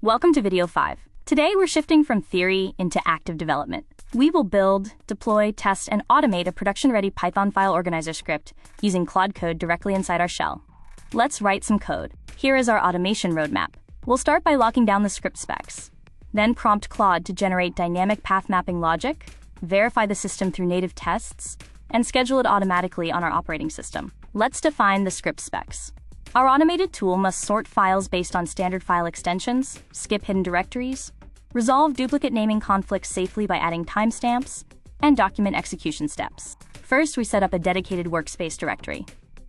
Welcome to video 5. Today we're shifting from theory into active development. We will build, deploy, test, and automate a production-ready Python file organizer script using Claude Code directly inside our shell. Let's write some code. Here is our automation roadmap. We'll start by locking down the script specs. Then prompt Claude to generate dynamic path mapping logic, verify the system through native tests, and schedule it automatically on our operating system. Let's define the script specs. Our automated tool must sort files based on standard file extensions, skip hidden directories, resolve duplicate naming conflicts safely by adding timestamps, and document execution steps. First, we set up a dedicated workspace directory.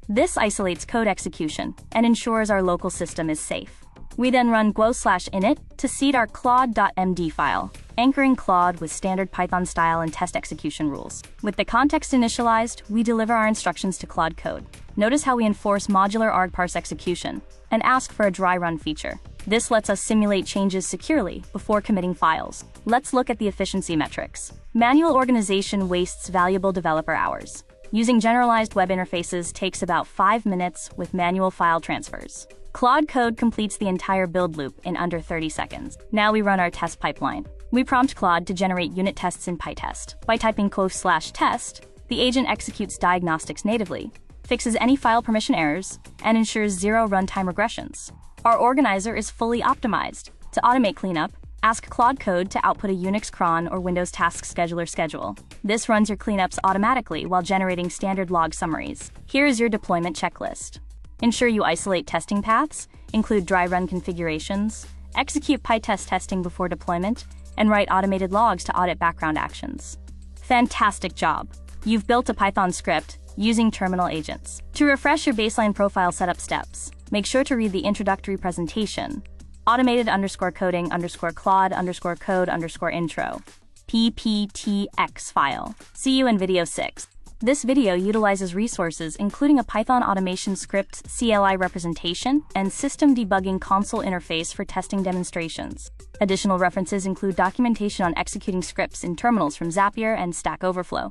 This isolates code execution and ensures our local system is safe. We then run guo/init to seed our claude.md file, anchoring Claude with standard Python style and test execution rules. With the context initialized, we deliver our instructions to Claude Code. Notice how we enforce modular argparse execution and ask for a dry run feature. This lets us simulate changes securely before committing files. Let's look at the efficiency metrics. Manual organization wastes valuable developer hours. Using generalized web interfaces takes about 5 minutes with manual file transfers. Claude Code completes the entire build loop in under 30 seconds. Now we run our test pipeline. We prompt Claude to generate unit tests in PyTest. By typing /test, the agent executes diagnostics natively, fixes any file permission errors, and ensures zero runtime regressions. Our organizer is fully optimized. To automate cleanup, ask Claude Code to output a Unix cron or Windows Task Scheduler schedule. This runs your cleanups automatically while generating standard log summaries. Here is your deployment checklist. Ensure you isolate testing paths, include dry run configurations, execute PyTest testing before deployment, and write automated logs to audit background actions. Fantastic job! You've built a Python script using terminal agents. To refresh your baseline profile setup steps, make sure to read the introductory presentation, automated_coding_Claude_code_intro, PPTX file. See you in video 6. This video utilizes resources including a Python automation script CLI representation and system debugging console interface for testing demonstrations. Additional references include documentation on executing scripts in terminals from Zapier and Stack Overflow.